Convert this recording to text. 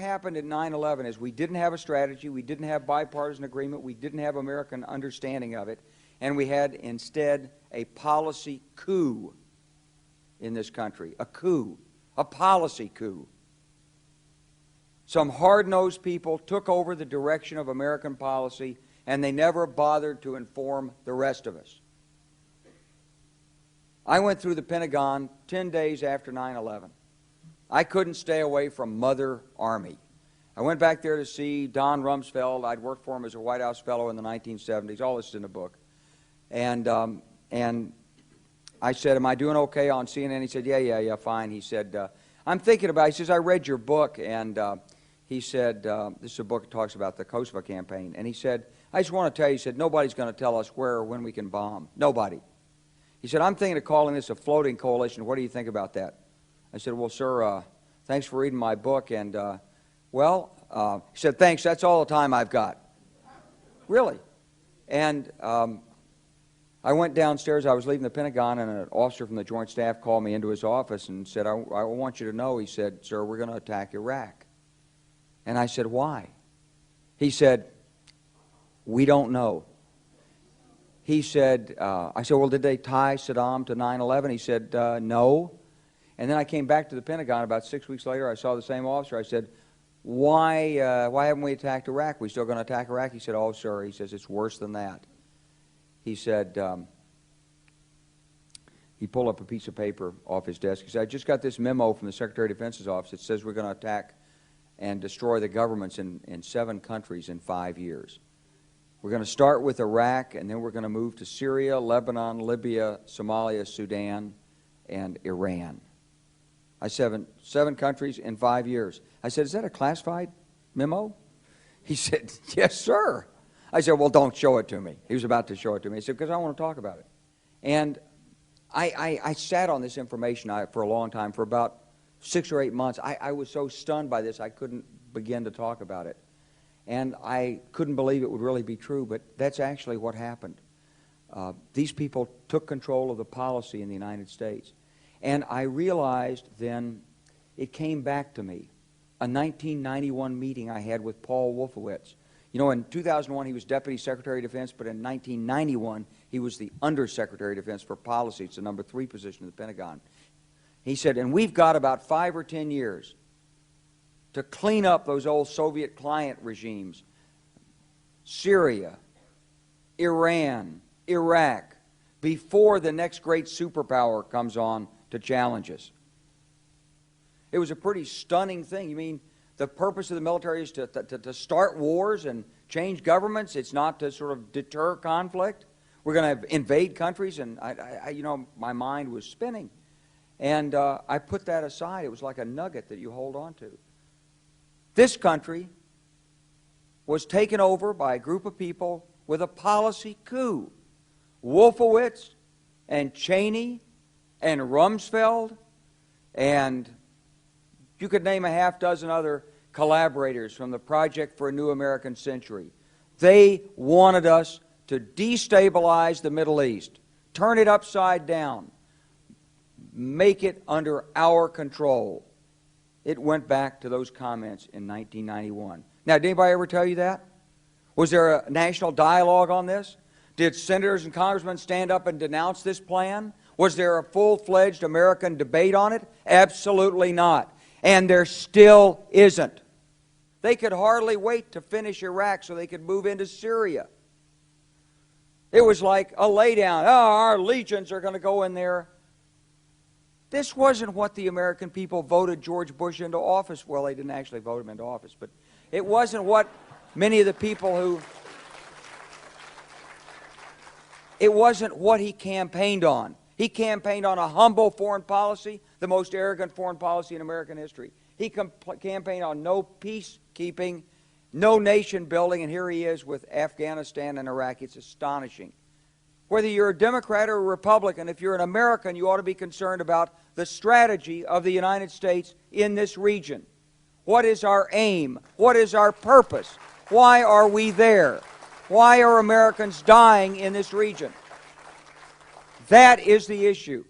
happened at 9/11 is we didn't have a strategy, we didn't have bipartisan agreement, we didn't have American understanding of it, and we had instead a policy coup in this country. A coup. A policy coup. Some hard-nosed people took over the direction of American policy, and they never bothered to inform the rest of us. I went through the Pentagon 10 days after 9/11. I couldn't stay away from Mother Army. I went back there to see Don Rumsfeld. I'd worked for him as a White House fellow in the 1970s. All this is in the book. And I said, am I doing okay on CNN? He said, yeah, fine. He said, I'm thinking about it. He says, I read your book, and he said, this is a book that talks about the Kosovo campaign. And he said, I just want to tell you, he said, nobody's going to tell us where or when we can bomb. Nobody. He said, I'm thinking of calling this a floating coalition. What do you think about that? I said, well, sir, thanks for reading my book. And, he said, thanks, that's all the time I've got. Really? And I went downstairs. I was leaving the Pentagon, and an officer from the Joint Staff called me into his office and said, I want you to know, he said, sir, we're going to attack Iraq. And I said, why? He said, we don't know. He said, I said, well, did they tie Saddam to 9/11? He said, no. And then I came back to the Pentagon about 6 weeks later. I saw the same officer. I said, why haven't we attacked Iraq? We still going to attack Iraq? He said, oh, sir. He says, it's worse than that. He said, he pulled up a piece of paper off his desk. He said, I just got this memo from the Secretary of Defense's office that says we're going to attack and destroy the governments in 7 countries in 5 years. We're going to start with Iraq, and then we're going to move to Syria, Lebanon, Libya, Somalia, Sudan, and Iran. I said, 7 countries in 5 years. I said, is that a classified memo? He said, yes, sir. I said, well, don't show it to me. He was about to show it to me. He said, because I want to talk about it. And I sat on this information for a long time, for about 6 or 8 months. I was so stunned by this, I couldn't begin to talk about it. And I couldn't believe it would really be true, but that's actually what happened. These people took control of the policy in the United States. And I realized then, it came back to me, a 1991 meeting I had with Paul Wolfowitz. You know, in 2001, he was Deputy Secretary of Defense, but in 1991, he was the Undersecretary of Defense for Policy. It's the number 3 position in the Pentagon. He said, and we've got about 5 or 10 years to clean up those old Soviet client regimes, Syria, Iran, Iraq, before the next great superpower comes on to challenge us. It was a pretty stunning thing. You mean the purpose of the military is to start wars and change governments? It's not to sort of deter conflict? We're going to invade countries? And you know, my mind was spinning. And I put that aside. It was like a nugget that you hold on to. This country was taken over by a group of people with a policy coup. Wolfowitz and Cheney and Rumsfeld, and you could name a half dozen other collaborators from the Project for a New American Century. They wanted us to destabilize the Middle East, turn it upside down, make it under our control. It went back to those comments in 1991. Now, did anybody ever tell you that? Was there a national dialogue on this? Did senators and congressmen stand up and denounce this plan? Was there a full-fledged American debate on it? Absolutely not. And there still isn't. They could hardly wait to finish Iraq so they could move into Syria. It was like a laydown. Oh, our legions are going to go in there. This wasn't what the American people voted George Bush into office. Well, they didn't actually vote him into office, but it wasn't what many of the people who... It wasn't what he campaigned on. He campaigned on a humble foreign policy, the most arrogant foreign policy in American history. He campaigned on no peacekeeping, no nation building, and here he is with Afghanistan and Iraq. It's astonishing. Whether you're a Democrat or a Republican, if you're an American, you ought to be concerned about the strategy of the United States in this region. What is our aim? What is our purpose? Why are we there? Why are Americans dying in this region? That is the issue.